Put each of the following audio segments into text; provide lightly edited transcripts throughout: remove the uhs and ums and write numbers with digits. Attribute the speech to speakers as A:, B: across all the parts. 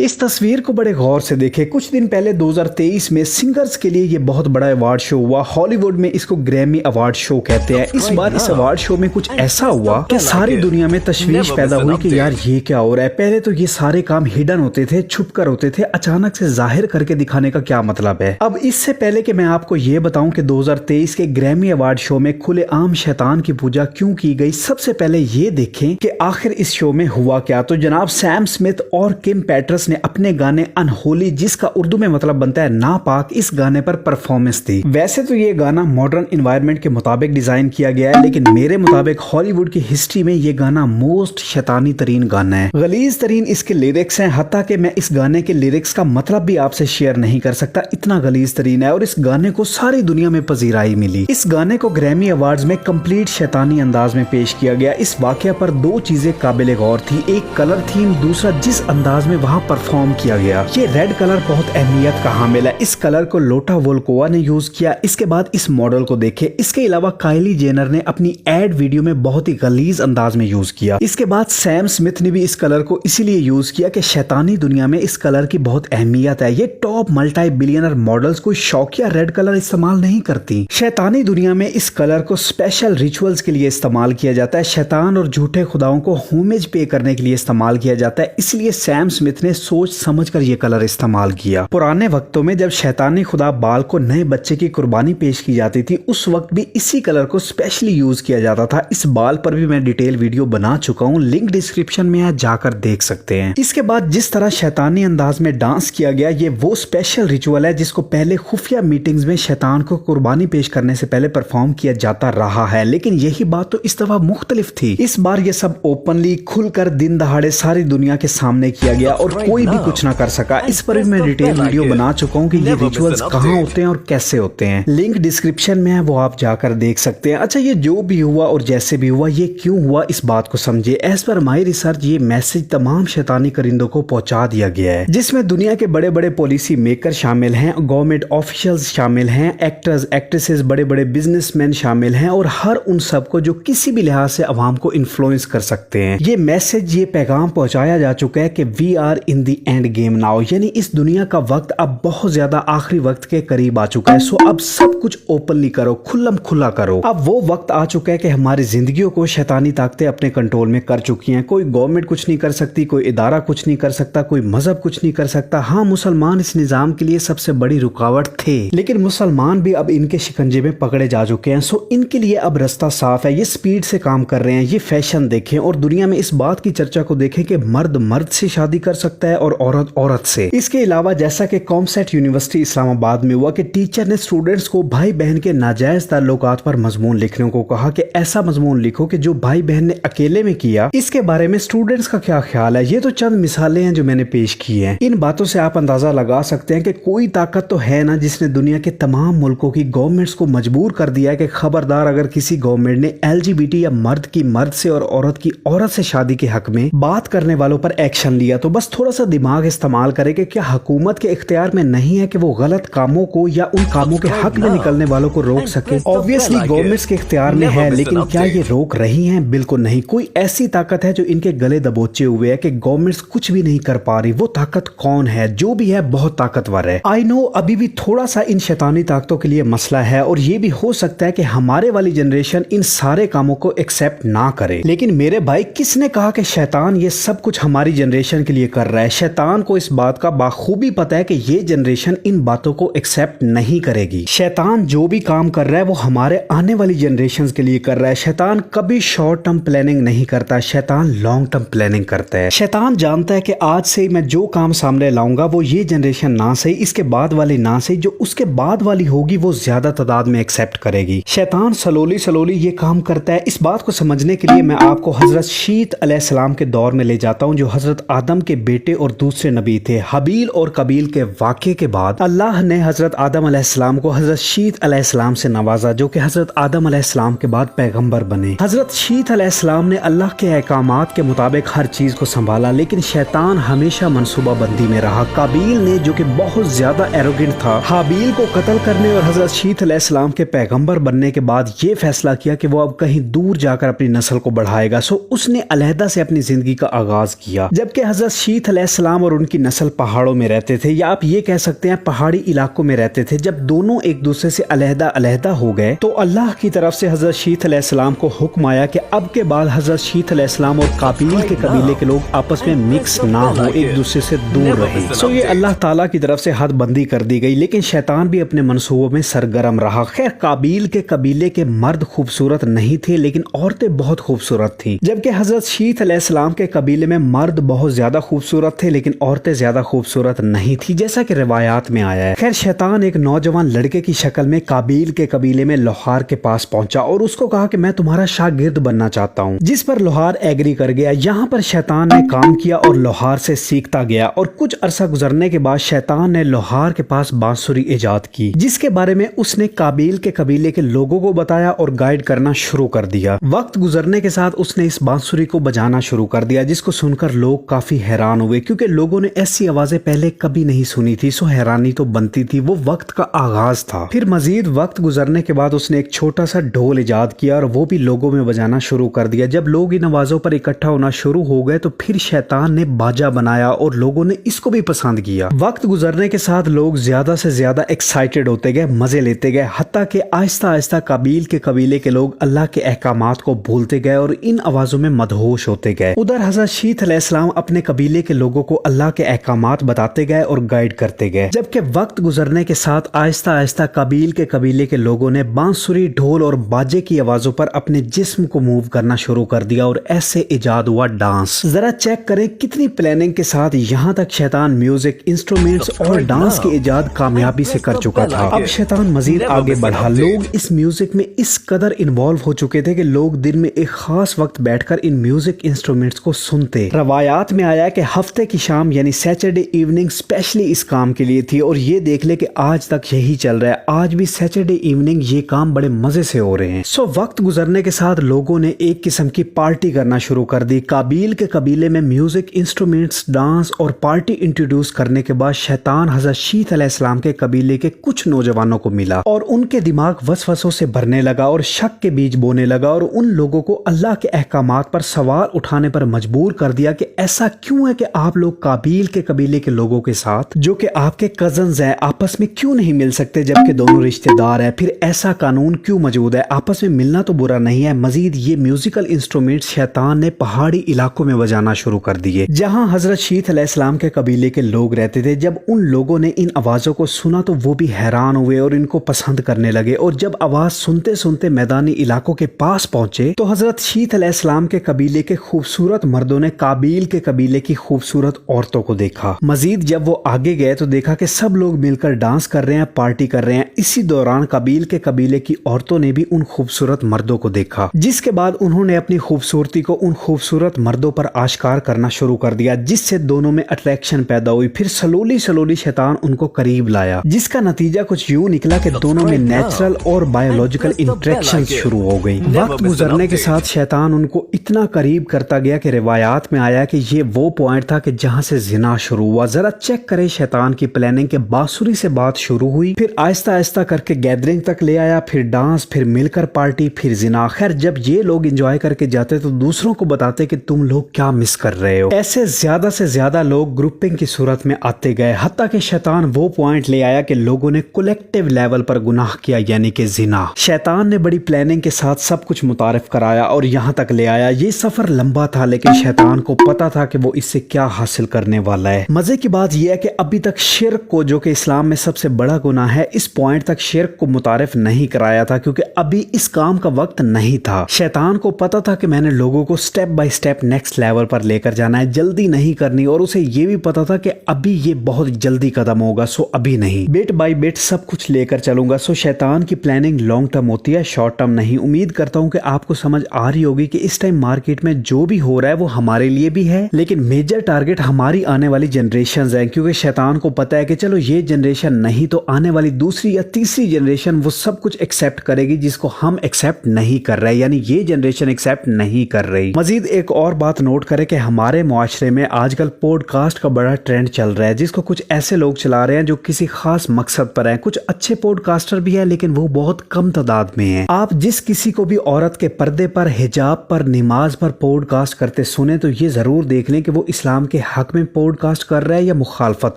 A: इस तस्वीर को बड़े गौर से देखें। कुछ दिन पहले 2023 में सिंगर्स के लिए ये बहुत बड़ा अवार्ड शो हुआ। हॉलीवुड में इसको ग्रैमी अवार्ड शो कहते हैं। इस बार इस अवार्ड शो में कुछ ऐसा हुआ कि सारी दुनिया में तशवीश पैदा हुई कि यार ये क्या हो रहा है। पहले तो ये सारे काम हिडन होते थे, छुप कर होते थे, अचानक से जाहिर करके दिखाने का क्या मतलब है। अब इससे पहले कि मैं आपको ये बताऊं कि 2023 के ग्रैमी अवार्ड शो में खुलेआम शैतान की पूजा क्यों की गई, सबसे पहले ये देखें कि आखिर इस शो में हुआ क्या। तो जनाब सैम स्मिथ और किम पेट्रस ने अपने गाने अनहोली, जिसका उर्दू में मतलब बनता है नापाक, इस गाने पर परफॉर्मेंस दी। वैसे तो ये गाना मॉडर्न एनवायरनमेंट के मुताबिक डिजाइन किया गया है, लेकिन मेरे मुताबिक हॉलीवुड की हिस्ट्री में ये गाना मोस्ट शैतानी तरीन गाना है। गलीज तरीन इसके लिरिक्स हैं, हत्ता कि मैं इस गाने के लिरिक्स का मतलब भी आपसे शेयर नहीं कर सकता, इतना गलीज तरीन है। और इस गाने को सारी दुनिया में पजीराई मिली। इस गाने को ग्रैमी अवार्ड्स में कंप्लीट शैतानी अंदाज में पेश किया गया। इस वाकया पर दो चीजें काबिल गौर थी, एक कलर थीम, दूसरा जिस अंदाज में वहाँ परफॉर्म किया गया। ये रेड कलर बहुत अहमियत का हामिल है। इस कलर को लोटा वोल्कोवा ने यूज किया। इसके बाद इस मॉडल को देखे। इसके अलावा काइली जेनर ने अपनी एड वीडियो में बहुत ही गलीज अंदाज में यूज किया। इसके बाद सैम स्मिथ ने भी इस कलर को इसीलिए यूज किया कि शैतानी दुनिया में इस कलर की बहुत अहमियत है। ये टॉप मल्टी बिलियनर मॉडल्स कोई शौकिया रेड कलर इस्तेमाल नहीं करती। शैतानी दुनिया में इस कलर को स्पेशल रिचुअल्स के लिए इस्तेमाल किया जाता है। शैतान और झूठे खुदाओं को होमेज पे करने के लिए इस्तेमाल किया जाता है। इसलिए सैम स्मिथ ने सोच समझकर ये कलर इस्तेमाल किया। पुराने वक्तों में जब शैतानी खुदा बाल को नए बच्चे की कुर्बानी पेश की जाती थी, उस वक्त भी इसी कलर को स्पेशली यूज किया जाता था। इस बाल पर भी मैं डिटेल वीडियो बना चुका हूँ, लिंक डिस्क्रिप्शन में है, जाकर देख सकते हैं। इसके बाद जिस तरह शैतानी अंदाज में डांस किया गया, ये वो स्पेशल रिचुअल है जिसको पहले खुफिया मीटिंग्स में शैतान को कुर्बानी पेश करने से पहले परफॉर्म किया जाता रहा है, लेकिन यही बात तो इस दफा मुख्तलिफ थी। इस बार ये सब ओपनली खुलकर दिन दहाड़े सारी दुनिया के सामने किया गया और कोई भी कुछ ना कर सका। इस पर भी मैं डिटेल वीडियो बना चुका हूँ कि ये रिचुअल्स कहाँ होते हैं और कैसे होते हैं। लिंक डिस्क्रिप्शन में है, वो आप जाकर देख सकते हैं। अच्छा, ये जो भी हुआ और जैसे भी हुआ, ये क्यों हुआ, इस बात को समझिए। एज पर माई रिसर्च ये मैसेज तमाम शैतानी करिंदों को पहुंचा दिया गया है, जिसमें दुनिया के बड़े बड़े पॉलिसी मेकर शामिल हैं, गवर्नमेंट ऑफिशियल्स शामिल हैं, एक्टर्स एक्ट्रेसेस, बड़े बड़े बिजनेसमैन शामिल हैं और हर उन सबको जो किसी भी लिहाज से अवाम को इन्फ्लुएंस कर सकते हैं। ये मैसेज, ये पैगाम पहुंचाया जा चुका है कि we are in the end game now, यानी इस दुनिया का वक्त अब बहुत ज्यादा आखिरी वक्त के करीब आ चुका है। सो अब सब कुछ ओपनली करो, खुल्लम खुला करो। अब वो वक्त आ चुका है कि हमारी जिंदगियों को शैतानी ताकतें अपने कंट्रोल में कर चुकी हैं। कोई गवर्नमेंट कुछ नहीं कर सकती, कोई इदारा कुछ नहीं कर सकता, कोई मजहब कुछ नहीं कर सकता। हाँ, मुसलमान इस निजाम के लिए सबसे बड़ी रुकावट थे, लेकिन मुसलमान भी अब इनके शिकंजे में पकड़े जा चुके हैं। सो इनके लिए अब रास्ता साफ है। ये स्पीड से काम कर रहे हैं। ये फैशन देखें और दुनिया में इस बात की चर्चा को देखें कि मर्द मर्द से शादी कर सकता है और औरत औरत से। इसके अलावा जैसा कि कॉमसेट यूनिवर्सिटी इस्लामाबाद में हुआ कि टीचर ने स्टूडेंट्स को भाई बहन के नाजायज ताल्लुकात पर मजमून लिखने को कहा कि ऐसा मजमून लिखो कि जो भाई बहन ने अकेले में किया, इसके बारे में स्टूडेंट्स का क्या ख्याल है। ये तो चंद मिसालें हैं जो मैंने पेश की हैं। इन बातों से आप अंदाजा लगा सकते हैं कि कोई ताकत तो है ना जिसने दुनिया के तमाम मुल्कों की गवर्नमेंट्स को मजबूर कर दिया है कि खबरदार, अगर किसी गवर्नमेंट ने LGBT या मर्द की मर्द से और औरत की औरत से शादी के हक में बात करने वालों पर एक्शन लिया, तो बस थोड़ा सा दिमाग इस्तेमाल करे कि क्या हुकूमत के इख्तियार में नहीं है कि वो गलत कामों को या उन कामों के हक में निकलने वालों को रोक सके। ऑब्वियसली गवर्नमेंट्स के इख्तियार में है, लेकिन क्या ये रोक रही हैं? बिल्कुल नहीं। कोई ऐसी ताकत है जो इनके गले दबोचे हुए है कि गवर्नमेंट्स कुछ भी नहीं कर पा रही। वो ताकत कौन है? जो भी है बहुत ताकतवर है। आई नो अभी भी थोड़ा सा इन शैतानी ताकतों के लिए मसला है और ये भी हो सकता है कि हमारे वाली जनरेशन इन सारे कामों को एक्सेप्ट ना करे, लेकिन मेरे भाई, किसने कहा कि शैतान ये सब कुछ हमारी जनरेशन के लिए कर रहा है? शैतान को इस बात का बाखूबी पता है कि ये जनरेशन इन बातों को एक्सेप्ट नहीं करेगी। शैतान जो भी काम कर रहा है वो हमारे आने वाली जनरेशन के लिए कर रहा है। शैतान कभी शॉर्ट टर्म प्लानिंग नहीं करता, शैतान लॉन्ग टर्म प्लानिंग करता है। शैतान जानता है कि आज से मैं जो काम सामने लाऊंगा वो ये जनरेशन ना सही, इसके बाद वाली ना सही, जो उसके बाद वाली होगी वो ज्यादा तादाद में एक्सेप्ट करेगी। शैतान स्लोली स्लोली ये काम करता है। इस बात को समझने के लिए मैं आपको हजरत शीत अलैहिस्सलाम के दौर में ले जाता हूँ, जो हजरत आदम के बेटे और दूसरे नबी थे। हबील और कबील के वाक़े के बाद अल्लाह ने हजरत आदम अलैहिस्सलाम को हजरत शीत अलैहिस्सलाम से नवाजा, जो कि हजरत आदम अलैहिस्सलाम के बाद पैगंबर बने। हजरत शीत अलैहिस्सलाम ने अल्लाह के अहकामात के मुताबिक हर चीज को संभाला, लेकिन शैतान हमेशा मनसूबा बंदी में रहा। काबील ने, जो कि बहुत ज्यादा एरोगेंट था, हाबील को कत्ल करने और हजरत शीत अलैहिस्सलाम के पैगंबर बनने के बाद ये फैसला किया कि वो अब कहीं दूर जाकर अपनी नस्ल को बढ़ाएगा। सो उसने अलहदा से अपनी जिंदगी का आगाज किया। जबकि हजरत शीत अलैहिस्सलाम और उनकी नस्ल पहाड़ों में रहते थे, या आप ये कह सकते हैं पहाड़ी इलाकों में रहते थे। जब दोनों एक दूसरे से अलहदा अलहदा हो गए तो अल्लाह की तरफ से हजरत शीथ अलैहिस्सलाम को हुक्म आया कि अब के बाद हजरत शीथ अलैहिस्सलाम और काबील के कबीले के लोग आपस में मिक्स ना हो, एक दूसरे से दूर रहे। सो ये अल्लाह ताला की तरफ से हद बंदी कर दी गई, लेकिन शैतान भी अपने मंसूबों में सरगर्म रहा। खैर, काबील के कबीले के मर्द खूबसूरत नहीं थे, लेकिन औरतें बहुत खूबसूरत थी, जबकि हजरत शीथ अलैहिस्सलाम के कबीले में मर्द बहुत ज्यादा खूबसूरत थे, लेकिन औरतें ज्यादा खूबसूरत नहीं थी, जैसा कि रिवायात में आया है। खैर, शैतान एक नौजवान लड़के की शक्ल में काबील के कबीले में लोहार के पास पहुंचा और उसको कहा कि मैं तुम्हारा शागिर्द बनना चाहता हूं, जिस पर लोहार एग्री कर गया। यहाँ पर शैतान ने काम किया और लोहार से सीखता गया, और कुछ अरसा गुजरने के बाद शैतान ने लोहार के पास बांसुरी इजाद की, जिसके बारे में उसने काबील के कबीले के लोगों को बताया और गाइड करना शुरू कर दिया। वक्त गुजरने के साथ उसने इस बांसुरी को बजाना शुरू कर दिया, जिसको सुनकर लोग काफी हैरान हुए, क्योंकि लोगों ने ऐसी आवाजें पहले कभी नहीं सुनी थी। सो हैरानी तो बनती थी, वो वक्त का आगाज था। फिर मजीद वक्त गुजरने के बाद उसने एक छोटा सा ढोल इजाद किया और वो भी लोगों में बजाना शुरू कर दिया। जब लोग इन आवाजों पर इकट्ठा होना शुरू हो गए तो फिर शैतान ने बाजा बनाया और लोगों ने इसको भी पसंद किया। वक्त गुजरने के साथ लोग ज्यादा से ज्यादा एक्साइटेड होते गए, मजे लेते गए, हत्ता कि आहिस्ता आहिस्ता काबील के कबीले के लोग अल्लाह के अहकामात को भूलते गए और इन आवाजों में मदहोश होते गए। उधर हजरत शीथ अलैहिस्सलाम अपने कबीले के लोगों को अल्लाह के अहकामात बताते गए और गाइड करते गए। जबकि वक्त गुजरने के साथ आहिस्ता आहिस्ता काबील के कबीले के लोगों ने बांसुरी, ढोल और बाजे की आवाजों पर अपने जिस्म को मूव करना शुरू कर दिया और ऐसे इजाद हुआ डांस। जरा चेक करें कितनी प्लानिंग के साथ यहाँ तक शैतान म्यूजिक, इंस्ट्रूमेंट्स और डांस की इजाद कामयाबी से कर चुका था। अब शैतान मजीद आगे बढ़ा। लोग इस म्यूजिक में इस कदर इन्वॉल्व हो चुके थे कि लोग दिन में एक खास वक्त बैठकर इन म्यूजिक इंस्ट्रूमेंट्स को सुनते। रवायात में आया कि हफ्ते की शाम यानी सैटरडे इवनिंग स्पेशली इस काम के लिए थी, और ये देख ले कि आज तक यही चल रहा है। आज भी सैटरडे इवनिंग ये काम बड़े मजे से हो रहे हैं। सो वक्त गुजरने के साथ लोगों ने एक किस्म की पार्टी करना शुरू कर दी। काबील के कबीले में म्यूजिक, इंस्ट्रूमेंट्स, डांस और पार्टी इंट्रोड्यूस करने के बाद शैतान हजरत शीथ अलैहिस्सलाम के कबीले के कुछ नौजवानों को मिला और उनके दिमाग वसवसों से भरने लगा और शक के बीज बोने लगा, और उन लोगों को अल्लाह के अहकामात पर सवाल उठाने पर मजबूर कर दिया कि ऐसा क्यों है कि आप लोग काबील के कबीले के लोगों के साथ, जो कि आपके कजन्स हैं, आपस में क्यों नहीं मिल सकते जबकि दोनों रिश्तेदार हैं? फिर ऐसा कानून क्यों मौजूद है? आपस में मिलना तो बुरा नहीं है। मजीद ये म्यूजिकल इंस्ट्रूमेंट शैतान ने पहाड़ी इलाकों में बजाना शुरू कर दिए, जहां हजरत शीथ अलैहिस्सलाम के कबीले के लोग रहते थे। जब उन लोगों ने इन आवाजों को सुना तो वो भी हैरान हुए और इनको पसंद करने लगे, और जब आवाज सुनते सुनते मैदानी इलाकों के पास पहुंचे तो हजरत शीथ अलैहिस्सलाम के कबीले के खूबसूरत मर्दों ने काबील के कबीले की खूबसूरत औरतों को देखा। मजीद जब वो आगे गए तो देखा कि सब लोग मिलकर डांस कर रहे हैं, पार्टी कर रहे हैं। इसी दौरान काबील के कबीले की औरतों ने भी उन खूबसूरत मर्दों को देखा, जिसके बाद उन्होंने अपनी खूबसूरती को उन खूबसूरत मर्दों पर आश्कार करना शुरू कर दिया, जिससे दोनों में अट्रैक्शन पैदा हुई। फिर स्लोली स्लोली शैतान उनको करीब लाया, जिसका नतीजा कुछ यूं निकला कि दोनों में नेचुरल और बायोलॉजिकल इंटरेक्शन शुरू हो गई। वक्त गुजरने के साथ शैतान उनको इतना करीब करता गया कि रिवायात में आया कि ये वो पॉइंट था कि जहां से जिना शुरू हुआ। जरा चेक करें शैतान की प्लानिंग के बांसुरी से बात शुरू हुई, फिर आहिस्ता आहिस्ता करके गैदरिंग तक ले आया, फिर डांस, फिर मिलकर पार्टी, फिर जिना। खैर, जब ये लोग एंजॉय करके जाते तो दूसरों को बताते कि तुम लोग क्या मिस कर रहे हो। ऐसे ज्यादा से ज्यादा लोग ग्रुपिंग की सूरत में आते गए, हत्ता कि शैतान वो पॉइंट ले आया कि लोगों ने कलेक्टिव लेवल पर गुनाह किया, यानी कि जिना। शैतान ने बड़ी प्लानिंग के साथ सब कुछ मुतारिफ कराया और यहाँ तक ले आया। ये सफर लंबा था, लेकिन शैतान को पता था कि वो इससे क्या हासिल करने वाला है। मजे की बात यह है कि अभी तक शिर्क को, जो कि इस्लाम में सबसे बड़ा गुनाह है, इस पॉइंट तक शिर्क को मुतारिफ नहीं कराया था, क्योंकि अभी इस काम का वक्त नहीं था। शैतान को पता था कि मैंने लोगों को step by step next level पर लेकर जाना है, जल्दी नहीं करनी, और उसे ये भी पता था कि अभी ये बहुत जल्दी कदम होगा, सो अभी नहीं, बिट बाय बिट सब कुछ लेकर चलूंगा। सो शैतान की प्लानिंग लॉन्ग टर्म होती है, शॉर्ट टर्म नहीं। उम्मीद करता हूं कि आपको समझ आ रही होगी कि इस टाइम मार्केट में जो भी हो रहा है वो हमारे लिए भी है, लेकिन मेजर टारगेट हमारी आने वाली जनरेशन है, क्योंकि शैतान को पता है कि चलो ये जनरेशन नहीं तो आने वाली दूसरी या तीसरी जनरेशन वो सब कुछ एक्सेप्ट करेगी जिसको हम एक्सेप्ट नहीं कर रहे, यानी ये जनरेशन एक्सेप्ट नहीं कर रही। मजीद एक और बात नोट करें कि हमारे मुआशरे में आजकल पॉडकास्ट का बड़ा ट्रेंड चल रहा है, जिसको कुछ ऐसे लोग चला रहे हैं जो किसी खास मकसद पर हैं। कुछ अच्छे पॉडकास्टर भी है, लेकिन वो बहुत कम तादाद में हैं। आप जिस किसी को भी औरत के पर्दे पर, हिजाब पर, नमाज पर पॉडकास्ट करते सुने तो ये जरूर देख लें कि वो इस्लाम के हक में पॉडकास्ट कर रहा है या मुखालफत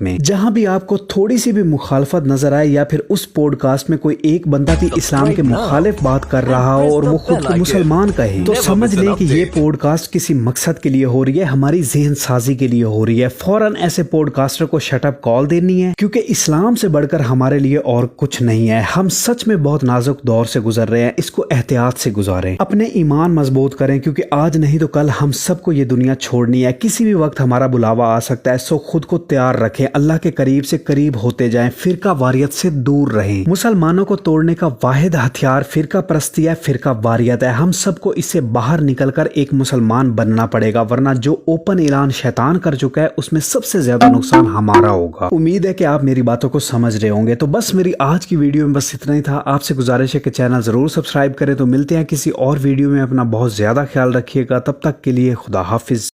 A: में। जहां भी आपको थोड़ी सी भी मुखालफत नजर आए या फिर उस पॉडकास्ट में कोई एक बंदा भी इस्लाम के मुखालिफ बात कर रहा हो और वो खुद को मुसलमान कहे, तो समझ लें कि ये पॉडकास्ट किसी मकसद के लिए हो रही है, हमारी ज़हन साजी के लिए हो रही है। फौरन ऐसे पॉडकास्टर को शटअप कॉल देनी है, क्योंकि इस्लाम से बढ़कर हमारे लिए और कुछ नहीं है। हम सच में बहुत नाजुक दौर से गुजर रहे हैं, इसको एहतियात से गुजारें, अपने ईमान मजबूत करें, क्योंकि आज नहीं तो कल हम सबको ये दुनिया छोड़नी है। किसी भी वक्त हमारा बुलावा आ सकता है। सो खुद को तैयार रखें, अल्लाह के करीब से करीब होते जाएं, फिरका वारियत से दूर रहें। मुसलमानों को तोड़ने का वाहिद हथियार फिरका परस्ती है, फिरका वारियत है। हम सबको इससे बाहर निकलकर एक मुसलमान बनना पड़ेगा, वरना जो ओपन ऐलान शैतान कर चुका है उसमें सबसे ज्यादा नुकसान हमारा होगा। उम्मीद है कि आप मेरी बातों को समझ रहे होंगे। तो बस मेरी आज की वीडियो में बस इतना ही था। आपसे गुजारिश है कि चैनल जरूर सब्सक्राइब करें। तो मिलते हैं किसी और वीडियो में। अपना बहुत ज्यादा ख्याल रखिएगा। तब तक के लिए खुदा हाफिज।